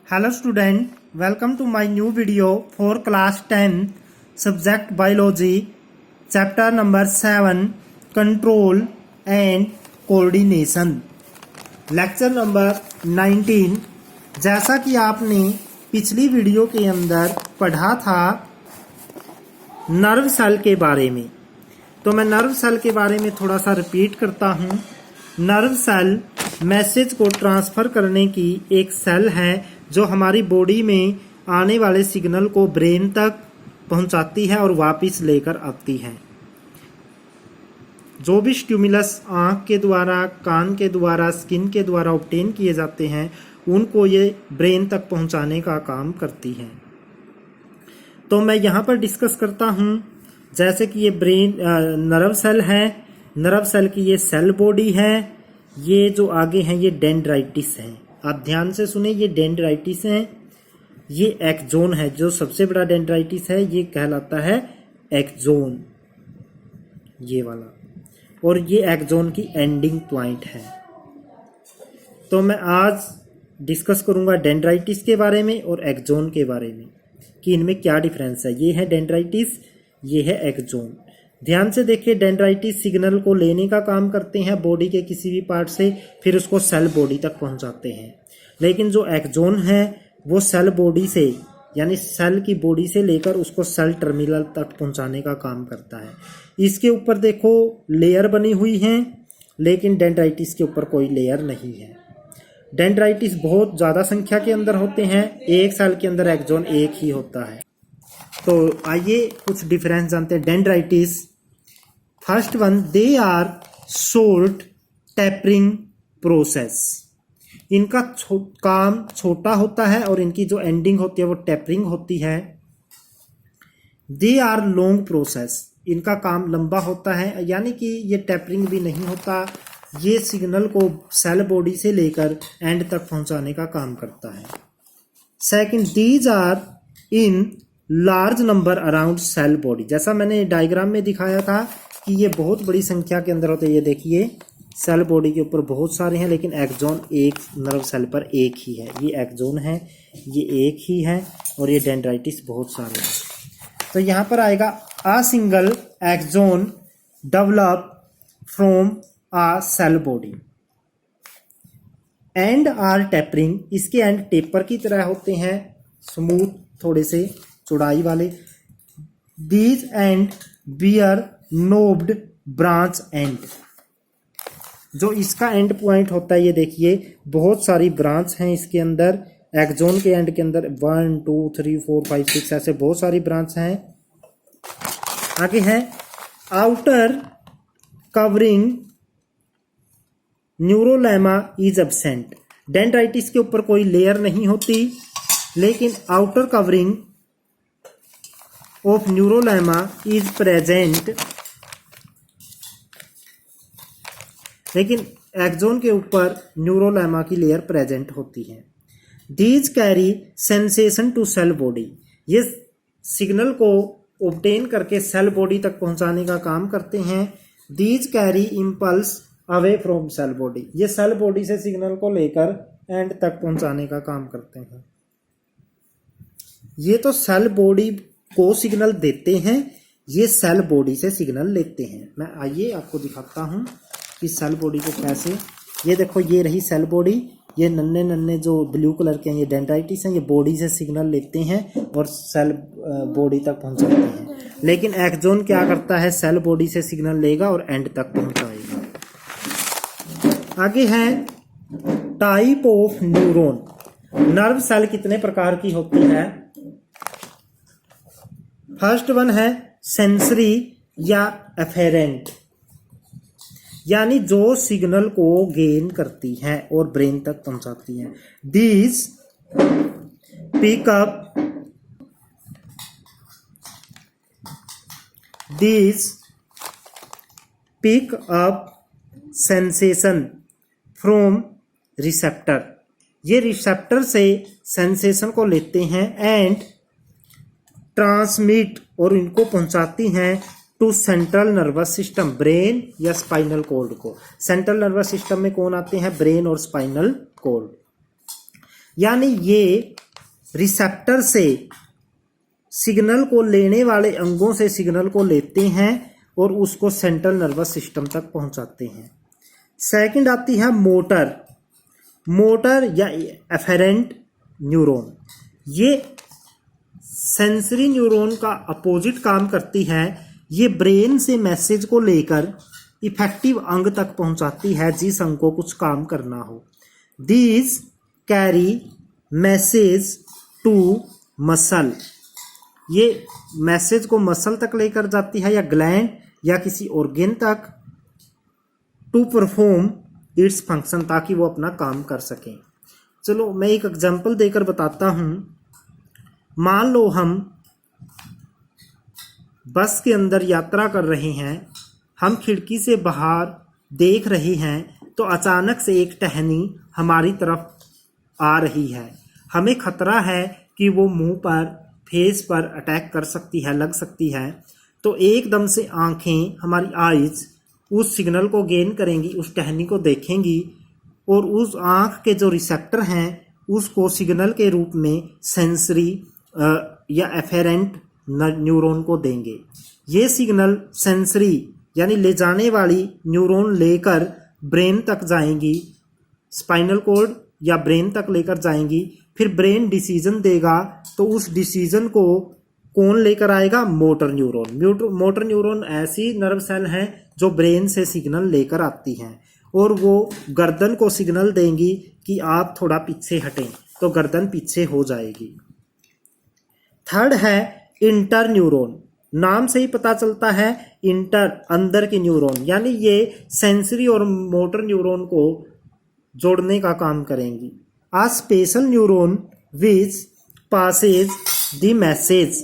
Hello student, welcome to my new video for class 10 subject biology chapter number 7 control and coordination lecture number 19। जैसा कि आपने पिछली video के अंदर पढ़ा था नर्व सेल के बारे में, तो मैं नर्व सेल के बारे में थोड़ा सा रिपीट करता हूँ। नर्व सेल मैसेज को ट्रांसफ़र करने की एक सेल है जो हमारी बॉडी में आने वाले सिग्नल को ब्रेन तक पहुंचाती है और वापस लेकर आती है। जो भी स्टिमुलस आँख के द्वारा, कान के द्वारा, स्किन के द्वारा ऑब्टेन किए जाते हैं उनको ये ब्रेन तक पहुंचाने का काम करती है। तो मैं यहाँ पर डिस्कस करता हूँ, जैसे कि ये ब्रेन नर्व सेल है, नर्व सेल की ये सेल बॉडी है, ये जो आगे हैं ये डेंड्राइटिस है। आप ध्यान से सुने, ये डेंड्राइटिस है, ये एक्सोन है। जो सबसे बड़ा डेंड्राइटिस है ये कहलाता है एक्सोन, ये वाला, और ये एक्सोन की एंडिंग पॉइंट है। तो मैं आज डिस्कस करूंगा डेंड्राइटिस के बारे में और एक्सोन के बारे में कि इनमें क्या डिफरेंस है। ये है डेंड्राइटिस, ये है एक्सोन। ध्यान से देखिए, डेंड्राइटिस सिग्नल को लेने का काम करते हैं बॉडी के किसी भी पार्ट से, फिर उसको सेल बॉडी तक पहुंचाते हैं। लेकिन जो एक्सोन है वो सेल बॉडी से, यानी सेल की बॉडी से लेकर उसको सेल टर्मिनल तक पहुंचाने का काम करता है। इसके ऊपर देखो लेयर बनी हुई है, लेकिन डेंड्राइटिस के ऊपर कोई लेयर नहीं है। डेंड्राइटिस बहुत ज़्यादा संख्या के अंदर होते हैं, एक सेल के अंदर एक्सोन एक ही होता है। तो आइए कुछ डिफरेंस जानते हैं। Dendrites, first one, they are short tapering process. इनका काम छोटा होता है और इनकी जो एंडिंग होती है वो टेपरिंग होती है। दे आर लॉन्ग प्रोसेस, इनका काम लंबा होता है, यानी कि ये टेपरिंग भी नहीं होता, ये सिग्नल को सेल बॉडी से लेकर एंड तक पहुंचाने का काम करता है। Second, these are in large number around cell body. जैसा मैंने डायग्राम में दिखाया था कि ये बहुत बड़ी संख्या के अंदर होते हैं। ये देखिए सेल बॉडी के ऊपर बहुत सारे हैं, लेकिन एक्सोन एक नर्व सेल पर एक ही है। ये एक्सोन है, ये एक ही है, और ये डेंड्राइटिस बहुत सारे हैं। तो यहाँ पर आएगा a single axon develop from a cell body and are tapering. इसके एंड टेपर की तरह होते हैं, स्मूथ, थोड़े से चौड़ाई वाले। These end bear knobbed branch end. जो इसका एंड पॉइंट होता है, ये देखिए बहुत सारी ब्रांच हैं इसके अंदर। एक्सोन के एंड के अंदर 1 2 3 4 5 6 ऐसे बहुत सारी ब्रांच हैं। आगे है outer covering neurilemma is absent. Dendrites के ऊपर कोई लेयर नहीं होती, लेकिन outer covering of neurilemma is present. लेकिन एक्सोन के ऊपर न्यूरोलेमा की लेयर प्रेजेंट होती है। These carry sensation to cell body. ये सिग्नल को ऑब्टेन करके सेल बॉडी तक पहुंचाने का काम करते हैं। These carry impulse away from cell body. ये सेल बॉडी से सिग्नल को लेकर एंड तक पहुंचाने का काम करते हैं। ये तो सेल बॉडी को सिग्नल देते हैं, ये सेल बॉडी से सिग्नल लेते हैं। मैं आइए आपको दिखाता हूँ कि सेल बॉडी को कैसे। ये देखो, ये रही सेल बॉडी, ये नन्हे नन्हे जो ब्लू कलर के हैं ये डेंड्राइटिस हैं। ये बॉडी से सिग्नल लेते हैं और सेल बॉडी तक पहुंचाते हैं। लेकिन एक्सोन क्या करता है, सेल बॉडी से सिग्नल लेगा और एंड तक पहुंचाएगा। आगे है type of neuron. Nerve cell कितने प्रकार की होती है? फर्स्ट वन है सेंसरी या एफेरेंट, यानी जो सिग्नल को गेन करती हैं और ब्रेन तक पहुंचाती हैं। These pick up sensation from receptor. ये रिसेप्टर से सेंसेशन को लेते हैं एंड ट्रांसमिट, और इनको पहुंचाती हैं to central nervous system, brain या स्पाइनल कॉर्ड को। सेंट्रल नर्वस सिस्टम में कौन आते हैं? ब्रेन और स्पाइनल कॉर्ड। यानी ये रिसेप्टर से सिग्नल को लेने वाले अंगों से सिग्नल को लेते हैं और उसको सेंट्रल नर्वस सिस्टम तक पहुंचाते हैं। सेकंड आती है मोटर। मोटर या एफेरेंट न्यूरॉन, ये सेंसरी न्यूरॉन का अपोजिट काम करती है। ये ब्रेन से मैसेज को लेकर इफेक्टिव अंग तक पहुंचाती है जिस अंग को कुछ काम करना हो। These carry message to muscle, ये मैसेज को मसल तक लेकर जाती है या ग्लैंड या किसी ऑर्गन तक, टू परफॉर्म इट्स फंक्शन, ताकि वो अपना काम कर सकें। चलो मैं एक एग्जांपल देकर बताता हूँ। मान लो हम बस के अंदर यात्रा कर रहे हैं, हम खिड़की से बाहर देख रहे हैं तो अचानक से एक टहनी हमारी तरफ आ रही है। हमें खतरा है कि वो मुंह पर, फेस पर अटैक कर सकती है, लग सकती है। तो एकदम से आंखें, हमारी आइज उस सिग्नल को गेन करेंगी, उस टहनी को देखेंगी और उस आंख के जो रिसेप्टर हैं उसको सिग्नल के रूप में सेंसरी या एफेरेंट न्यूरॉन को देंगे। ये सिग्नल सेंसरी यानी ले जाने वाली न्यूरॉन लेकर ब्रेन तक जाएंगी, स्पाइनल कॉर्ड या ब्रेन तक लेकर जाएंगी। फिर ब्रेन डिसीजन देगा तो उस डिसीजन को कौन लेकर आएगा? Motor neuron. मोटर न्यूरॉन ऐसी नर्व सेल हैं जो ब्रेन से सिग्नल लेकर आती हैं और वो गर्दन को सिग्नल देंगी कि आप थोड़ा पीछे हटें, तो गर्दन पीछे हो जाएगी। थर्ड है इंटर न्यूरॉन। नाम से ही पता चलता है इंटर, अंदर की न्यूरॉन, यानी ये सेंसरी और मोटर न्यूरॉन को जोड़ने का काम करेंगी। A special neuron which passes the message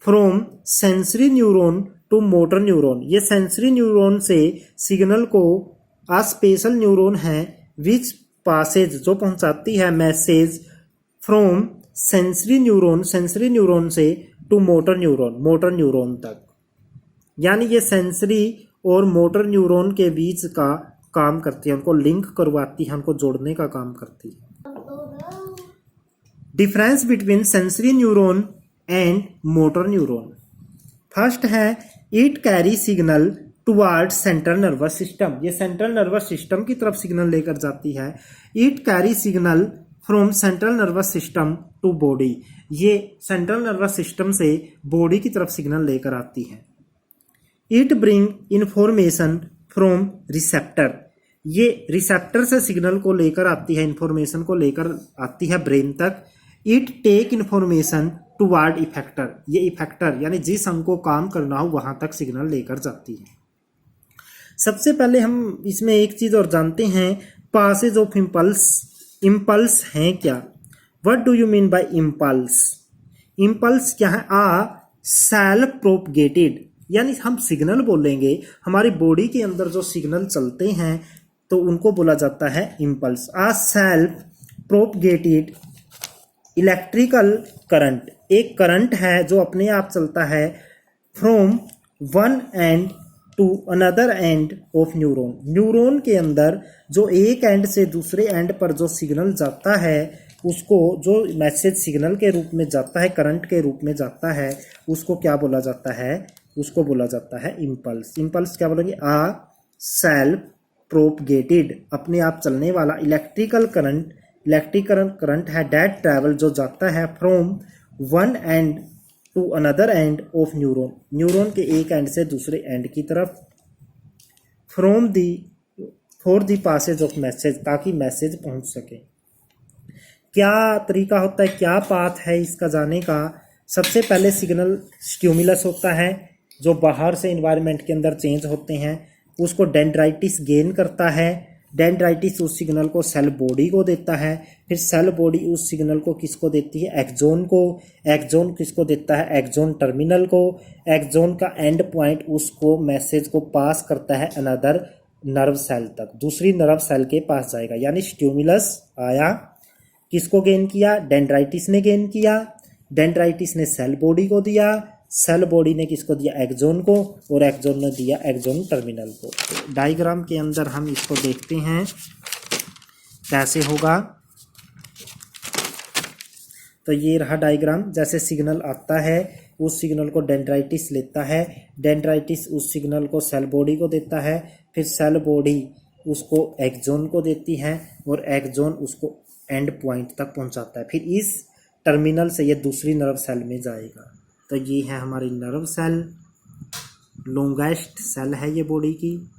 from sensory neuron to motor neuron. ये सेंसरी न्यूरॉन से सिग्नल को, आ स्पेशल न्यूरॉन है विच पासेज जो पहुंचाती है मैसेज फ्रॉम सेंसरी न्यूरॉन से टू मोटर न्यूरॉन तक। यानी ये सेंसरी और मोटर न्यूरॉन के बीच का काम करती है, उनको लिंक करवाती है, उनको जोड़ने का काम करती है। Difference between sensory neuron and motor neuron. First है it carry signal towards central nervous system. ये सेंट्रल नर्वस सिस्टम की तरफ सिग्नल लेकर जाती है। It carry signal from central nervous system to body. ये सेंट्रल नर्वस सिस्टम से body की तरफ सिग्नल लेकर आती है। It bring information from receptor. ये रिसेप्टर से सिग्नल को लेकर आती है, इंफॉर्मेशन को लेकर आती है ब्रेन तक। It take information toward effector. ये इफेक्टर यानी जिस अंग को काम करना हो वहां तक सिग्नल लेकर जाती है। सबसे पहले हम इसमें एक चीज और जानते हैं, पासेज ऑफ इम्पल्स। इम्पल्स हैं क्या? What do you mean by impulse? Impulse क्या है? आ सेल्फ प्रोपगेटेड, यानी हम सिग्नल बोलेंगे, हमारी बॉडी के अंदर जो सिग्नल चलते हैं तो उनको बोला जाता है impulse. A self propagated electrical current. एक करंट है जो अपने आप चलता है from one end to another end of neuron. Neuron के अंदर जो एक एंड से दूसरे एंड पर जो सिग्नल जाता है, उसको जो मैसेज सिग्नल के रूप में जाता है, करंट के रूप में जाता है, उसको क्या बोला जाता है? उसको बोला जाता है इम्पल्स। इम्पल्स क्या बोलेंगे? आ सेल्फ प्रोपगेटेड, अपने आप चलने वाला इलेक्ट्रिकल करंट है दैट ट्रैवल, जो जाता है from one end to another end of neuron. Neuron के एक एंड से दूसरे एंड की तरफ। For the passage of message, ताकि मैसेज पहुंच सके। क्या तरीका होता है, क्या पाथ है इसका जाने का? सबसे पहले सिग्नल स्टिमुलस होता है जो बाहर से एनवायरनमेंट के अंदर चेंज होते हैं, उसको डेंड्राइटिस गेन करता है। डेंड्राइटिस उस सिग्नल को सेल बॉडी को देता है, फिर सेल बॉडी उस सिग्नल को किसको देती है? एक्सोन को। एक्सोन किसको देता है? एक्सोन टर्मिनल को। एक्सोन का एंड पॉइंट उसको मैसेज को पास करता है अनदर नर्व सेल तक, दूसरी नर्व सेल के पास जाएगा। यानी स्टिमुलस आया, किसको गेन किया? डेंड्राइटिस ने गेन किया। डेंड्राइटिस ने सेल बॉडी को दिया, सेल बॉडी ने किसको दिया? एक्सोन को, और एक्सोन ने दिया एक्सोन टर्मिनल को। तो डायग्राम के अंदर हम इसको देखते हैं कैसे होगा। तो ये रहा डायग्राम। जैसे सिग्नल आता है, उस सिग्नल को डेंड्राइटिस लेता है, डेंड्राइटिस उस सिग्नल को सेल बॉडी को देता है, फिर सेल बॉडी उसको एक्सोन को देती है और एक्सोन उसको एंड पॉइंट तक पहुंचाता है। फिर इस टर्मिनल से ये दूसरी नर्व सेल में जाएगा। तो ये है हमारी नर्व सेल, लॉन्गेस्ट सेल है ये बॉडी की।